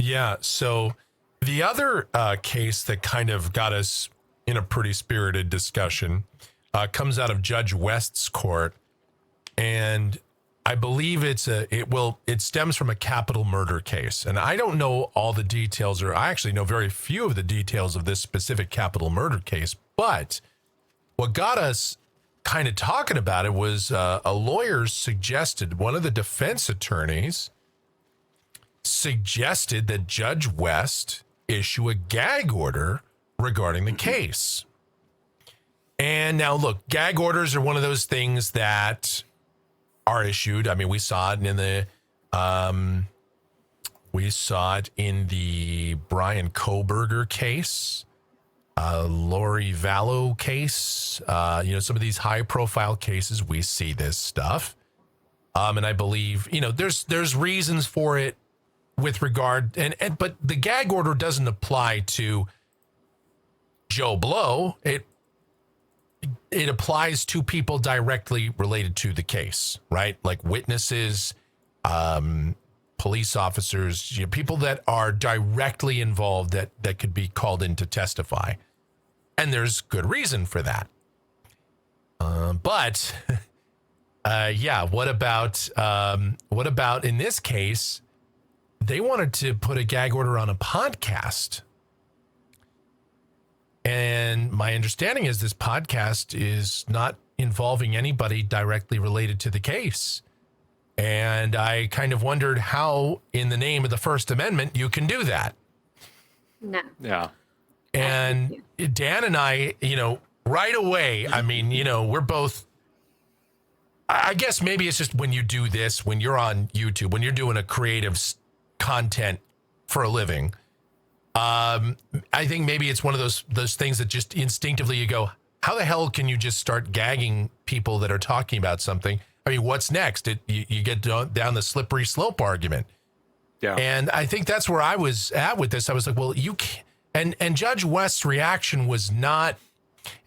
Yeah. So the other case that kind of got us in a pretty spirited discussion comes out of Judge West's court, and I believe it stems from a capital murder case. And I don't know all the details, or I actually know very few of the details of this specific capital murder case. But what got us kind of talking about it was a lawyer suggested, one of the defense attorneys suggested that Judge West issue a gag order regarding the case. And now, look, gag orders are one of those things that are issued. I mean, we saw it in the Brian Kohberger case, Lori Vallow case. Some of these high-profile cases, we see this stuff. And I believe, there's reasons for it with regard, but the gag order doesn't apply to Joe Blow. It applies to people directly related to the case, right? Like witnesses, police officers, people that are directly involved that could be called in to testify. And there's good reason for that. But what about in this case, they wanted to put a gag order on a podcast. And my understanding is this podcast is not involving anybody directly related to the case. And I kind of wondered how, in the name of the First Amendment, you can do that. No. Yeah. And Dan and I, right away, I mean, we're both, I guess maybe it's just when you do this, when you're on YouTube, when you're doing a creative content for a living, I think maybe it's one of those things that just instinctively you go, how the hell can you just start gagging people that are talking about something? I mean, what's next? You get down the slippery slope argument. Yeah. And I think that's where I was at with this. I was like, well, you can't. And Judge West's reaction was not,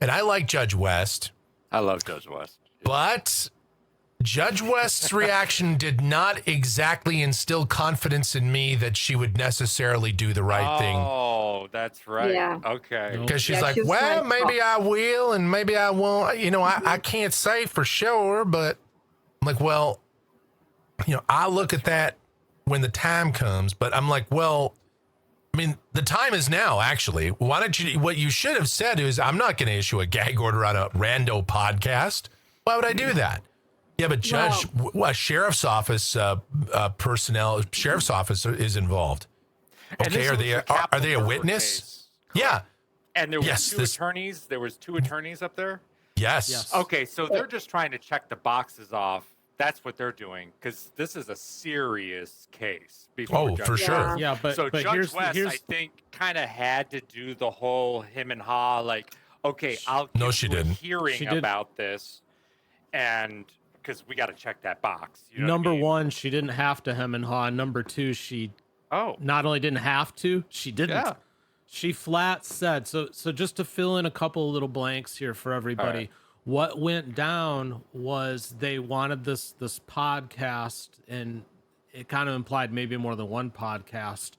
and I like Judge West. I love Judge West. But Judge West's reaction did not exactly instill confidence in me that she would necessarily do the right thing. Oh, that's right. Yeah. Okay. Because she's like, well, maybe I will and maybe I won't. I can't say for sure, but I'm like, well, I'll look at that when the time comes. But I'm like, well, I mean, the time is now, actually. What you should have said is, I'm not going to issue a gag order on a rando podcast. Why would I do that? Yeah, but Judge, a sheriff's office personnel, sheriff's office is involved. Okay, are they a witness? Case, yeah. And there was two attorneys. There was two attorneys up there. Yes. Okay, so they're just trying to check the boxes off. That's what they're doing, because this is a serious case. For sure. Yeah, but Judge West, I think, kind of had to do the whole him and ha, like, okay, I'll give you a hearing about this, and because we got to check that box. Number one, she didn't have to hem and haw. Number two, she not only didn't have to, she didn't. Yeah. She flat said, so just to fill in a couple of little blanks here for everybody, right. What went down was they wanted this podcast, and it kind of implied maybe more than one podcast,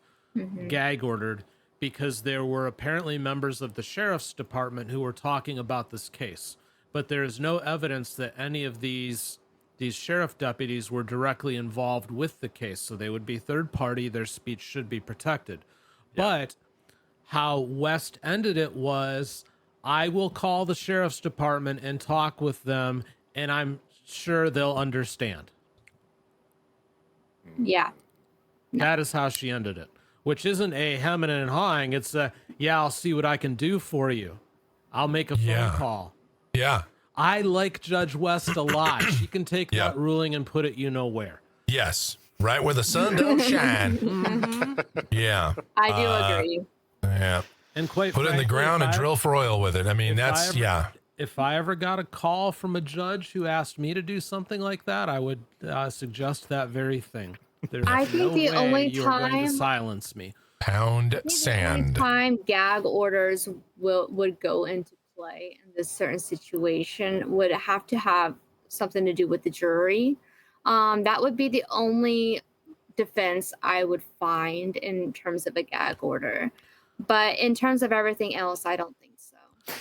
gag ordered, because there were apparently members of the sheriff's department who were talking about this case. But there is no evidence that any of these sheriff deputies were directly involved with the case. So they would be third party. Their speech should be protected. Yeah. But how West ended it was, I will call the sheriff's department and talk with them, and I'm sure they'll understand. Yeah. That is how she ended it, which isn't a hemming and hawing. It's I'll see what I can do for you. I'll make a phone call. Yeah. I like Judge West a lot. She can take that ruling and put it where. Yes. Right where the sun don't shine. Yeah. I do agree. Yeah. And quite put it in the ground and drill for oil with it. I mean, If I ever got a call from a judge who asked me to do something like that, I would suggest that very thing. I think the only time going to silence me. Pound sand. The only time gag orders would go into play in this certain situation would have to have something to do with the jury. That would be the only defense I would find in terms of a gag order. But in terms of everything else, I don't think so.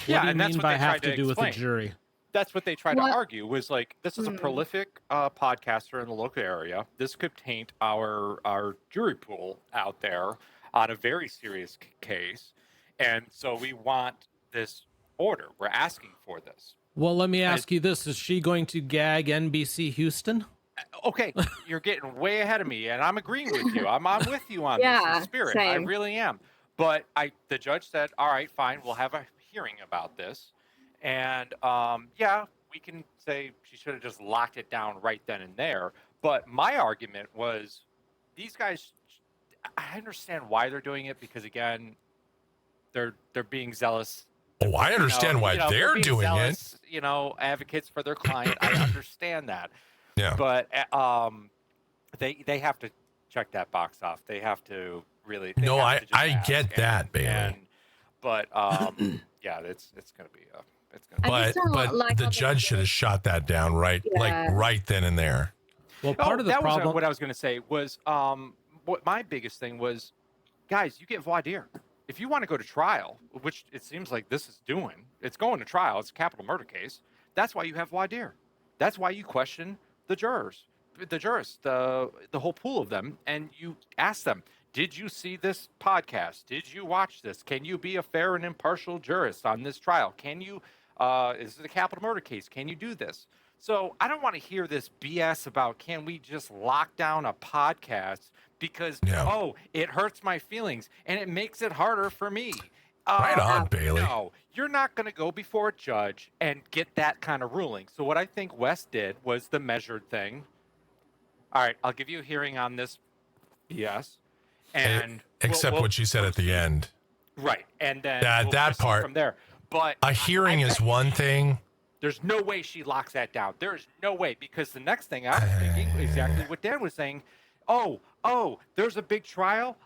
Yeah, and that's what they have to do with the jury. That's what they try to argue, was like, this is a prolific podcaster in the local area. This could taint our jury pool out there on a very serious case. And so we want this order. We're asking for this. Well, let me ask you this. Is she going to gag NBC Houston? Okay, you're getting way ahead of me, and I'm agreeing with you. I'm with you on this in spirit. Same. I really am. But the judge said, all right, fine, we'll have a hearing about this. And we can say she should have just locked it down right then and there. But my argument was, these guys, I understand why they're doing it, because again, they're being zealous. Oh, I understand why they're doing zealous, it. Advocates for their client. I understand that. Yeah. But they have to check that box off. They have to really. No, I get that, Bailey. But it's going to be But the judge should have shot that down right then and there. Well, part of the problem. Was what I was going to say was, what my biggest thing was, guys, you get voir dire. If you want to go to trial, which it seems like this is doing, it's going to trial. It's a capital murder case. That's why you have voir dire. That's why you question the jurors, the whole pool of them, and you ask them, did you see this podcast? Did you watch this? Can you be a fair and impartial jurist on this trial? Can you, is it a capital murder case? Can you do this? So I don't want to hear this BS about, can we just lock down a podcast because, it hurts my feelings and it makes it harder for me. Right on, Bailey. No, you're not going to go before a judge and get that kind of ruling. So what I think Wes did was the measured thing. All right, I'll give you a hearing on this BS. And except what she said at the end. Right. And then that part from there. But a hearing is one thing. There's no way she locks that down. There's no way, because the next thing I was thinking, exactly what Dan was saying, there's a big trial.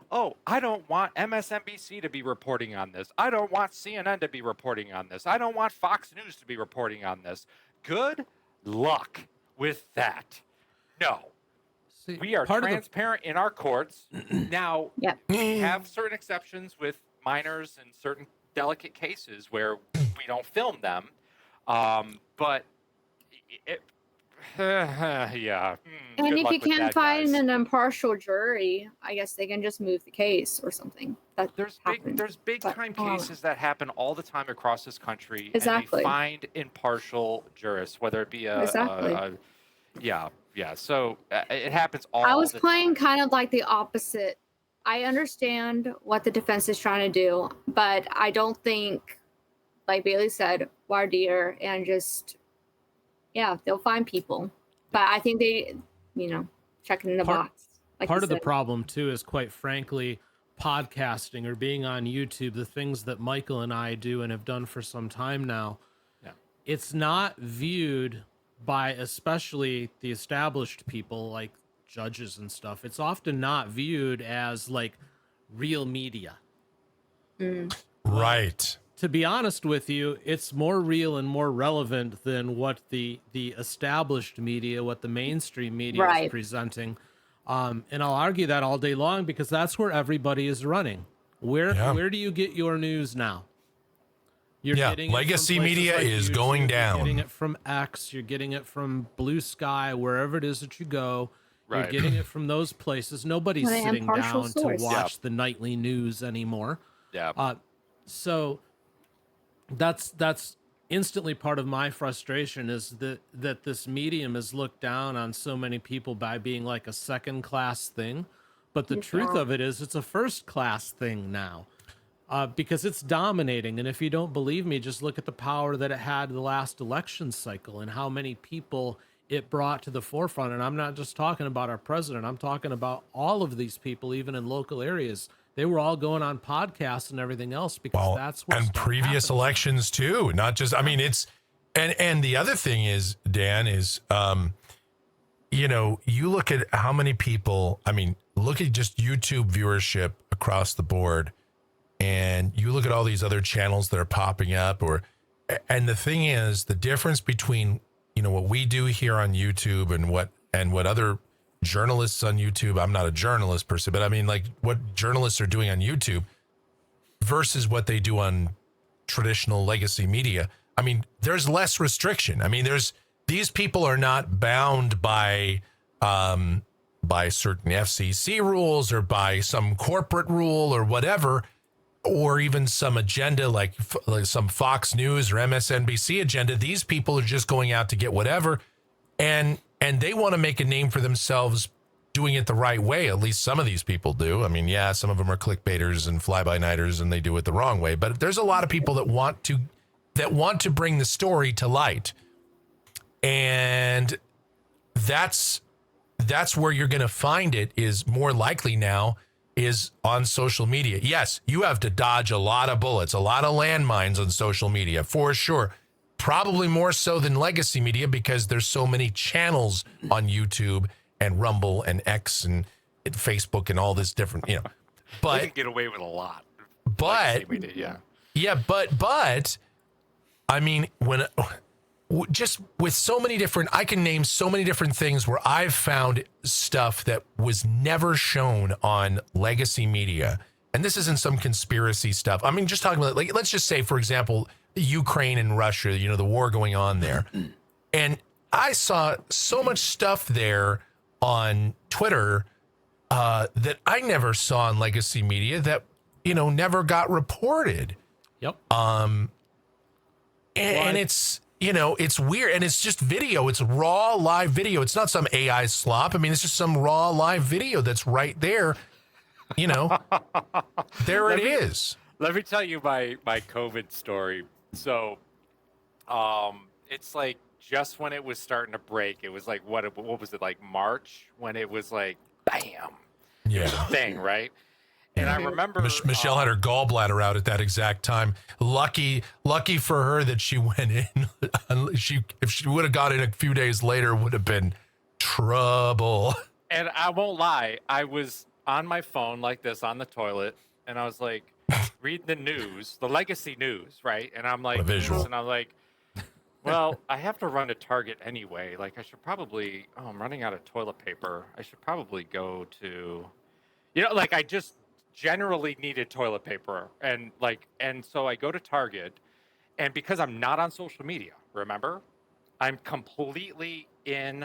I don't want MSNBC to be reporting on this. I don't want CNN to be reporting on this. I don't want Fox News to be reporting on this. Good luck with that. No. See, we are transparent in our courts. Now, we have certain exceptions with minors and certain delicate cases where we don't film them. But yeah. And if you can't find an impartial jury, I guess they can just move the case or something. There's big time cases that happen all the time across this country. Exactly. And they find impartial jurists, whether it be So it happens all the time. I was playing kind of like the opposite. I understand what the defense is trying to do, but I don't think, like Bailey said, voir dire and just, they'll find people. But I think they, checking in the box. Like part of the problem, too, is quite frankly, podcasting or being on YouTube, the things that Michael and I do and have done for some time now, it's not viewed by especially the established people like judges and stuff. It's often not viewed as like real media. Right. To be honest with you, it's more real and more relevant than what the established media, what the mainstream media is presenting. And I'll argue that all day long because that's where everybody is running. Where do you get your news now? You're getting legacy media is going down. You're getting it from X. You're getting it from Blue Sky, wherever it is that you go. Right. You're getting it from those places. Nobody's sitting down to watch the nightly news anymore. Yeah. So that's instantly part of my frustration is that this medium is looked down on so many people by being like a second class thing. But the truth of it is it's a first class thing now. Because it's dominating. And if you don't believe me, just look at the power that it had the last election cycle and how many people it brought to the forefront. And I'm not just talking about our president. I'm talking about all of these people, even in local areas. They were all going on podcasts and everything else because that's what. And previous elections too, not just. I mean, it's and the other thing is, Dan, is you look at how many people. I mean, look at just YouTube viewership across the board. And you look at all these other channels that are popping up and the thing is the difference between, what we do here on YouTube and what other journalists on YouTube, I'm not a journalist per se, but I mean like what journalists are doing on YouTube versus what they do on traditional legacy media. I mean, there's less restriction. I mean, these people are not bound by certain FCC rules or by some corporate rule or whatever, or even some agenda like some Fox News or MSNBC agenda. These people are just going out to get whatever, and they want to make a name for themselves doing it the right way. At least some of these people do. I mean, yeah, some of them are clickbaiters and fly-by-nighters and they do it the wrong way, but there's a lot of people that want to bring the story to light. And that's where you're going to find it is more likely now is on social media. Yes, you have to dodge a lot of bullets, a lot of landmines on social media for sure. Probably more so than legacy media because there's so many channels on YouTube and Rumble and X and Facebook and all this different, you know. But they can get away with a lot. But media, but I mean, when just with so many different, I can name so many different things where I've found stuff that was never shown on legacy media. And this isn't some conspiracy stuff. I mean, just talking about, like, let's just say, for example, Ukraine and Russia, you know, the war going on there. And I saw so much stuff there on Twitter that I never saw in legacy media that, you know, never got reported. Yep. And it's, you know, it's weird, and it's just video. It's raw live video. It's not some AI slop. I mean, it's just some raw live video that's right there. You know, there it is. Let me tell you my COVID story. So, it's like just when it was starting to break, it was like, what was it, like March, when it was like, bam, yeah, thing, right? And I remember Michelle had her gallbladder out at that exact time. Lucky for her that she went in. If she would have got in a few days later, would have been trouble. And I won't lie, I was on my phone like this on the toilet, and I was like reading the news, the legacy news, right? And I'm like, and I'm like, well, I have to run to Target anyway. Like, I should probably. Oh, I'm running out of toilet paper. I should probably go to, you know, like I just generally needed toilet paper, and so I go to Target, and because I'm not on social media, remember, I'm completely in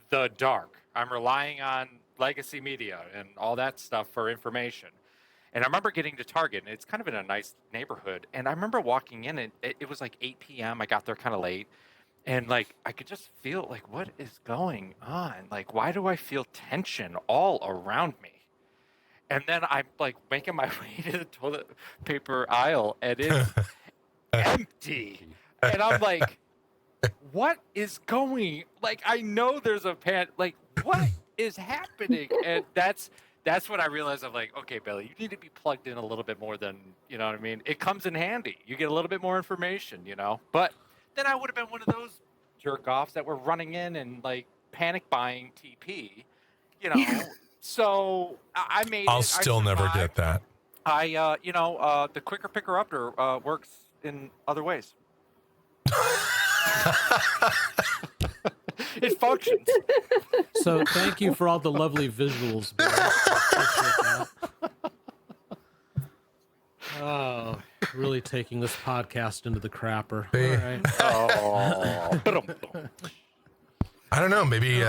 the dark. I'm relying on legacy media and all that stuff for information. And I remember getting to Target, and it's kind of in a nice neighborhood, and I remember walking in, and it was like 8 p.m. I got there kind of late, and like I could just feel like, what is going on? Like, why do I feel tension all around me? And then I'm like making my way to the toilet paper aisle, and it's empty. And I'm like, what is going? Like, I know there's a like, what is happening? And that's when I realized, I'm like, okay, Billy, you need to be plugged in a little bit more than, you know what I mean? It comes in handy. You get a little bit more information, you know? But then I would have been one of those jerk offs that were running in and like panic buying TP, you know? So I made I'll still never get that. The quicker picker upper works in other ways. It functions. So thank you for all the lovely visuals, Bill. Appreciate that. Oh, really taking this podcast into the crapper. All right. I don't know. Maybe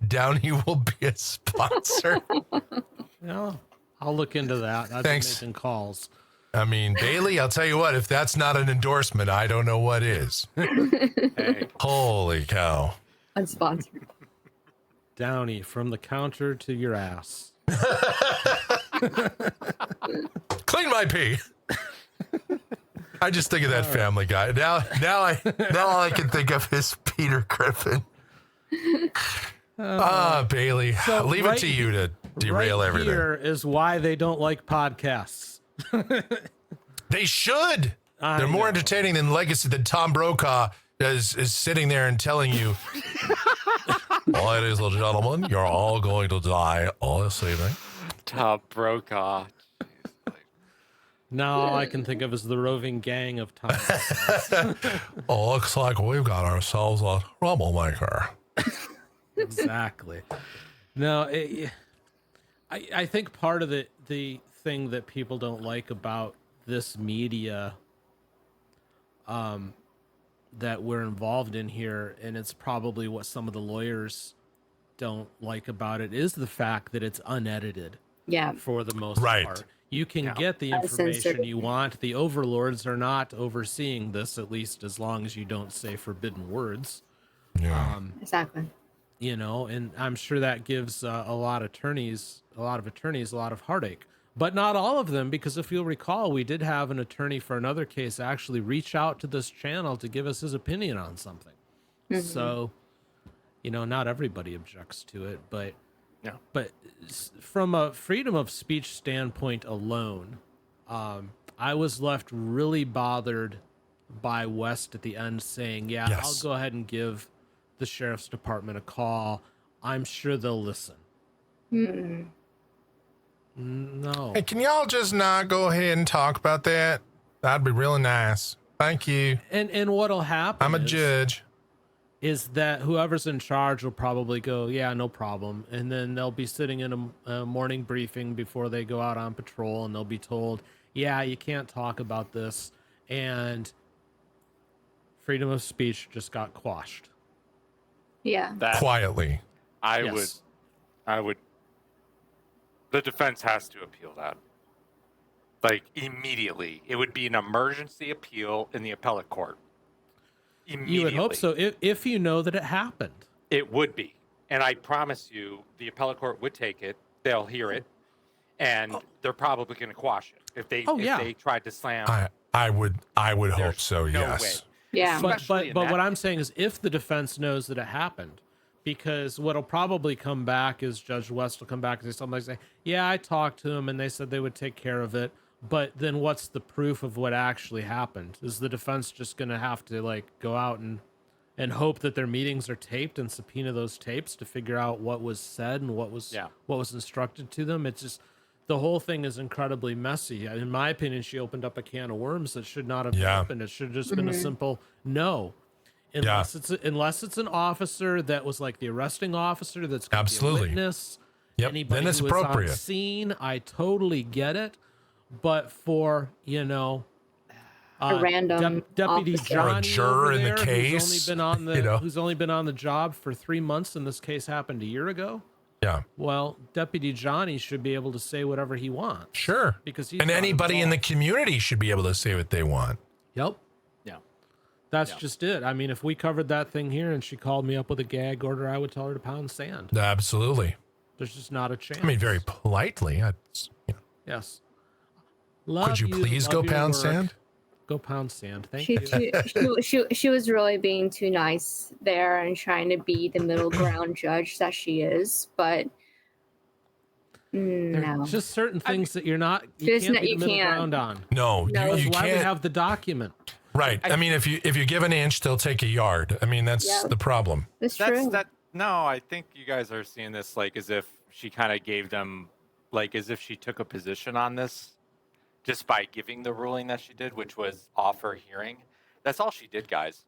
Downey will be a sponsor. Yeah, I'll look into that. I've been making calls. I mean, Bailey, I'll tell you what, if that's not an endorsement, I don't know what is. Hey. Holy cow. Unsponsored. Downey, from the counter to your ass. Clean my pee. I just think of that Family Guy. Now all I can think of is Peter Griffin. Bailey, So leave it to you to derail everything. Here is why they don't like podcasts. They should. They're more entertaining than Legacy. Than Tom Brokaw is sitting there and telling you, ladies and gentlemen, you're all going to die all this evening. Tom Brokaw. Now all I can think of is the roving gang of Tom. Looks like we've got ourselves a troublemaker. Exactly. No, I think part of the thing that people don't like about this media that we're involved in here, and it's probably what some of the lawyers don't like about it, is the fact that it's unedited. Yeah. For the most Right. part. You can get the Uncensored. information you want. The overlords are not overseeing this, at least as long as you don't say forbidden words. Yeah. Exactly. You know, and I'm sure that gives a lot of attorneys a lot of heartache. But not all of them, because if you'll recall, we did have an attorney for another case actually reach out to this channel to give us his opinion on something. So, you know, not everybody objects to it, but from a freedom of speech standpoint alone, I was left really bothered by West at the end saying, yeah, Yes. I'll go ahead and give the sheriff's department a call. I'm sure they'll listen. No. Hey, can y'all just not go ahead and talk about that? That'd be really nice. Thank you. And what'll happen I'm a judge. is that whoever's in charge will probably go, yeah, no problem. And then they'll be sitting in a morning briefing before they go out on patrol, and they'll be told, yeah, you can't talk about this. And freedom of speech just got quashed. Yeah. Quietly. I Yes. would. The defense has to appeal that. Like, immediately. It would be an emergency appeal in the appellate court. You would hope so, if you know that it happened. It would be. And I promise you, the appellate court would take it. They'll hear it. And they're probably going to quash it. If they tried to slam. I would hope There's so, no yes. way. Yeah. But what I'm saying is, if the defense knows that it happened, because what'll probably come back is Judge West will come back and say something like, yeah, I talked to him and they said they would take care of it. But then what's the proof of what actually happened? Is the defense just going to have to like go out and hope that their meetings are taped and subpoena those tapes to figure out what was said and what was instructed to them? It's just, the whole thing is incredibly messy. In my opinion, she opened up a can of worms that should not have happened. It should have just been a simple no. Unless it's an officer that was like the arresting officer that's going to be a witness. Anybody then it's who appropriate. Was on scene, I totally get it. But for, you know, a random Deputy officer. Or a Johnny juror over in the there, case, who's only been on the job for 3 months, and this case happened a year ago. Yeah. Well, Deputy Johnny should be able to say whatever he wants. Sure. Because he's and not anybody in the involved. community should be able to say what they want. Yep. Yeah. That's just it. I mean, if we covered that thing here and she called me up with a gag order, I would tell her to pound sand. Absolutely. There's just not a chance. I mean, very politely. Yes. Could you please go pound sand? Go pound sand. Thank She, you. she was really being too nice there and trying to be the middle ground judge that she is, but no. There's just certain things that you can't be you the middle can't. ground on. No, No. you That's why we can't. have the document. Right. I mean, if you give an inch, they'll take a yard. I mean, that's the problem. That's true. No, I think you guys are seeing this like as if she kind of gave them, like as if she took a position on this just by giving the ruling that she did, which was offer hearing. That's all she did, guys.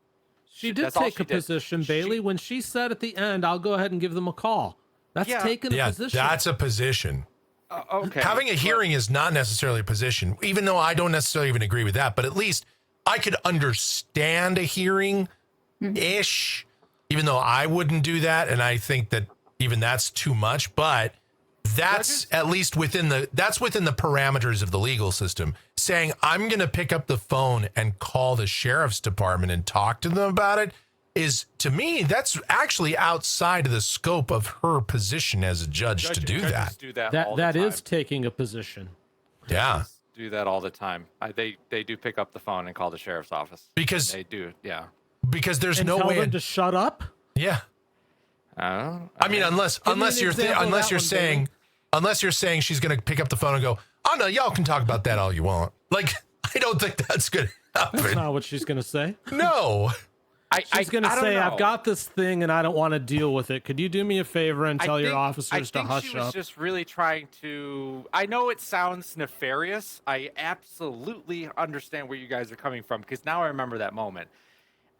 She did take a position, Bailey, when she said at the end, I'll go ahead and give them a call. That's taking a position. That's a position. Okay. Having a hearing is not necessarily a position, even though I don't necessarily even agree with that. But at least I could understand a hearing-ish, even though I wouldn't do that. And I think that even that's too much. But that's at least within the parameters of the legal system. Saying I'm going to pick up the phone and call the sheriff's department and talk to them about it is, to me, that's actually outside of the scope of her position as a judge to do that. Do that all the That time. is taking a position. Yeah. Do that all the time. They do pick up the phone and call the sheriff's office. Because they do, yeah. Because there's And no tell way them to shut up. Yeah. I mean, unless you're saying she's going to pick up the phone and go, "Oh no, y'all can talk about that all you want." Like, I don't think that's going to happen. That's not what she's going to say. No. She's going to say, "I've got this thing and I don't want to deal with it. Could you do me a favor and tell your officers to hush up?" She was just really trying to. I know it sounds nefarious. I absolutely understand where you guys are coming from, because now I remember that moment.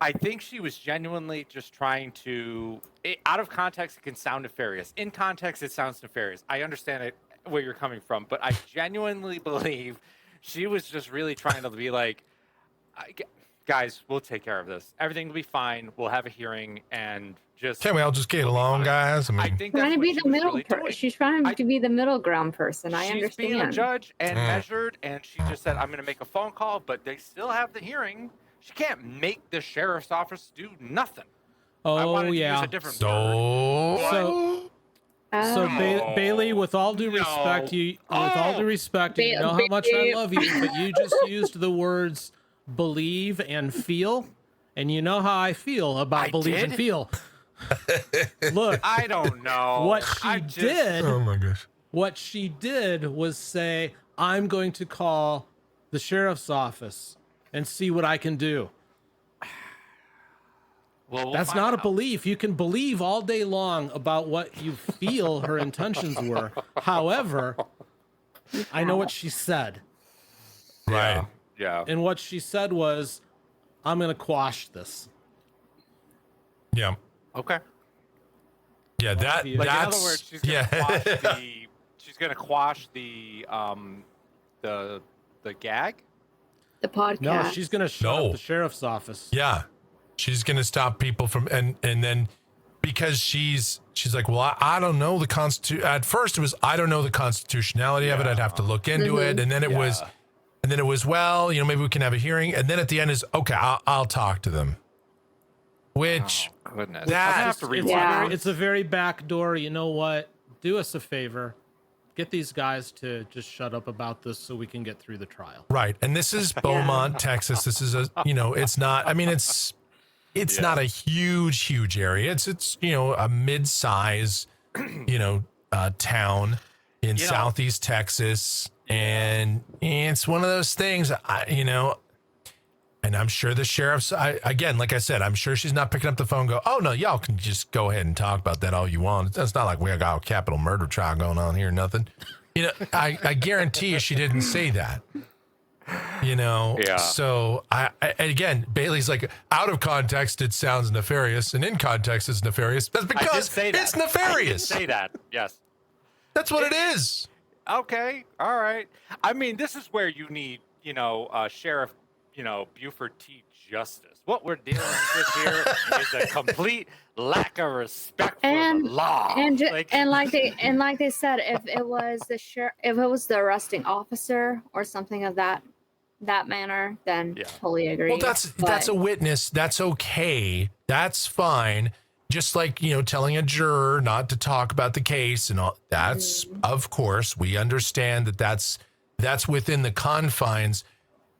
I think she was genuinely just trying to. Out of context, it can sound nefarious. In context, it sounds nefarious. I understand it where you're coming from, but I genuinely believe she was just really trying to be like, guys, we'll take care of this. Everything will be fine. We'll have a hearing and just. Can't we all just get along, guys? I think that's trying to what be she the was middle. really doing. She's trying to be the middle ground person. I She's understand. being a judge and measured, and she just said, "I'm going to make a phone call," but they still have the hearing. She can't make the sheriff's office do nothing. I wanted to use a different word. So Bailey, with all due respect, you know how much I love you, but you just used the words believe and feel, and you know how I feel about believe and feel. Look, I don't know what she did. Oh my gosh! What she did was say, "I'm going to call the sheriff's office and see what I can do." Well, that's not a belief. You can believe all day long about what you feel her intentions were. However, I know what she said. Right. Yeah. And what she said was, I'm going to quash this. Yeah. Okay. Yeah, that's in other words, she's gonna quash she's gonna quash the gag. The podcast. No, she's gonna shut up the sheriff's office. Yeah, she's gonna stop people from and then because she's like, well, I don't know the constitution. At first, it was I don't know the constitutionality of it. I'd have to look into it, and then it was, well, maybe we can have a hearing, and then at the end is okay. I'll talk to them. Which goodness, it's a very back door. You know what? Do us a favor. Get these guys to just shut up about this so we can get through the trial. Right. And this is Beaumont, Texas. This is it's not, I mean, it's not a huge area. It's a mid-size, town in Southeast Texas. And it's one of those things, and I'm sure the sheriff's, again, like I said, I'm sure she's not picking up the phone and go, oh, no, y'all can just go ahead and talk about that all you want. It's not like we got a capital murder trial going on here, nothing. I guarantee you she didn't say that. So again, Bailey's like, out of context, it sounds nefarious, and in context, it's nefarious. That's because it's nefarious. I did say that, yes. That's what it is. Okay, all right. I mean, this is where you need, Sheriff, Buford T. Justice. What we're dealing with here is a complete lack of respect for the law. And like they said, if it was the arresting officer or something of that manner, then totally agree. Well, that's a witness. That's okay. That's fine. Just like, telling a juror not to talk about the case and all. That's of course we understand that's within the confines.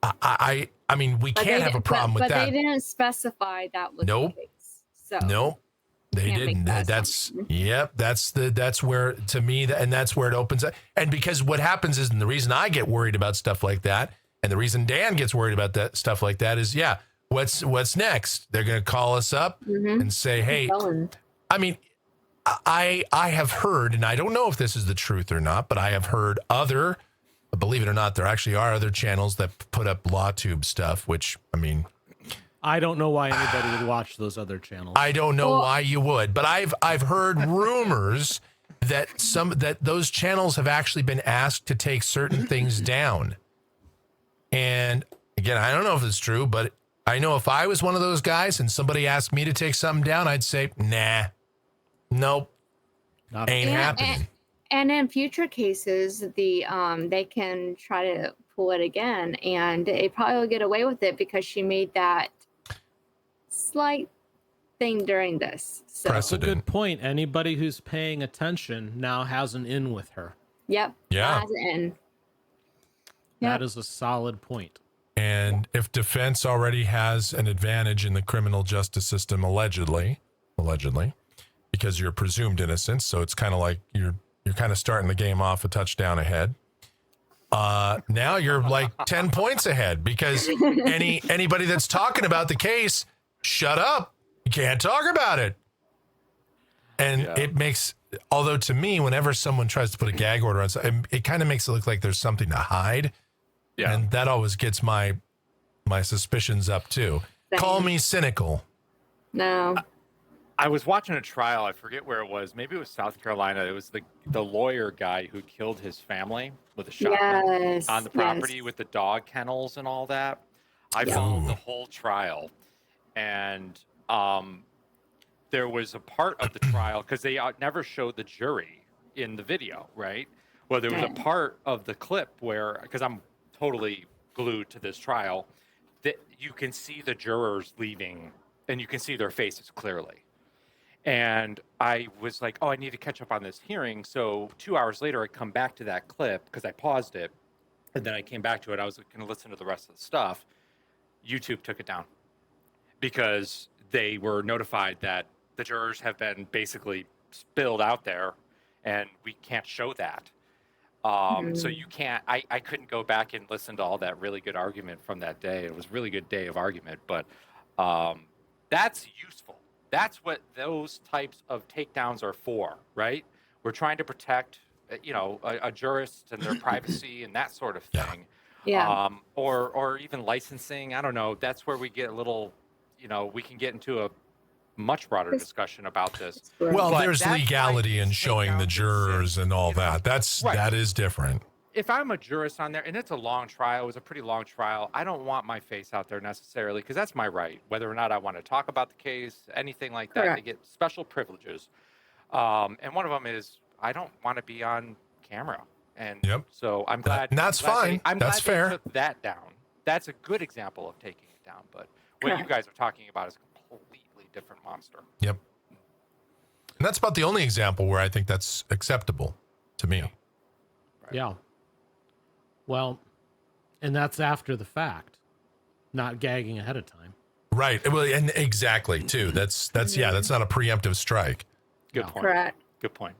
I mean, we can't have a problem with that. But they didn't specify that was the case. So nope, they didn't. That's where, to me, and that's where it opens up. And because what happens is, and the reason I get worried about stuff like that, and the reason Dan gets worried about that stuff like that is, what's next? They're going to call us up and say, hey, I mean, I have heard, and I don't know if this is the truth or not, but I have heard believe it or not, there actually are other channels that put up LawTube stuff, which, I mean, I don't know why anybody would watch those other channels. I don't know why you would, but I've heard rumors that those channels have actually been asked to take certain things down. And again, I don't know if it's true, but I know if I was one of those guys and somebody asked me to take something down, I'd say, nah, nope, ain't happening. And in future cases, they can try to pull it again, and they probably will get away with it because she made that slight thing during this. So. That's a good point. Anybody who's paying attention now has an in with her. Yep. Yeah. Has an in. Yep. That is a solid point. And if defense already has an advantage in the criminal justice system, allegedly, because you're presumed innocent, so it's kind of like you're kind of starting the game off a touchdown ahead. Now you're like 10 points ahead because anybody that's talking about the case, shut up. You can't talk about it. And it makes, although to me, whenever someone tries to put a gag order on something, it kind of makes it look like there's something to hide. Yeah. And that always gets my suspicions up too. call Same. me cynical. No. I was watching a trial. I forget where it was. Maybe it was South Carolina. It was the lawyer guy who killed his family with a shotgun Yes. on the property yes. with the dog kennels and all that. I Yeah. followed Ooh. the whole trial, and there was a part of the trial because they never showed the jury in the video, right? Well, there was a Right. part of the clip where, because I'm totally glued to this trial, that you can see the jurors leaving and you can see their faces clearly. And I was like, oh, I need to catch up on this hearing. So 2 hours later, I come back to that clip because I paused it. And then I came back to it. I was going to listen to the rest of the stuff. YouTube took it down because they were notified that the jurors have been basically spilled out there and we can't show that. So you can't, I couldn't go back and listen to all that really good argument from that day. It was a really good day of argument, but that's useful. That's what those types of takedowns are for, right? We're trying to protect, a jurist and their privacy and that sort of thing. Yeah. Or even licensing. I don't know. That's where we get a little, we can get into a much broader discussion about this. Well, But there's that's why legality in these showing the takedowns jurors exist, and all you know? that. Right. That is different. If I'm a jurist on there, and it's a long trial, it was a pretty long trial, I don't want my face out there necessarily because that's my right. Whether or not I want to talk about the case, anything like that, Correct. they get special privileges. And one of them is I don't want to be on camera. And Yep. so I'm glad. And that's I'm glad fine. I'm That's glad fair. they took that down. That's a good example of taking it down. But what you Correct. guys are talking about is a completely different monster. Yep. And that's about the only example where I think that's acceptable to me. Right. Yeah. Well, and that's after the fact, not gagging ahead of time. Right. Well, and exactly too. That's not a preemptive strike. Good Yeah. point. Correct. Good point.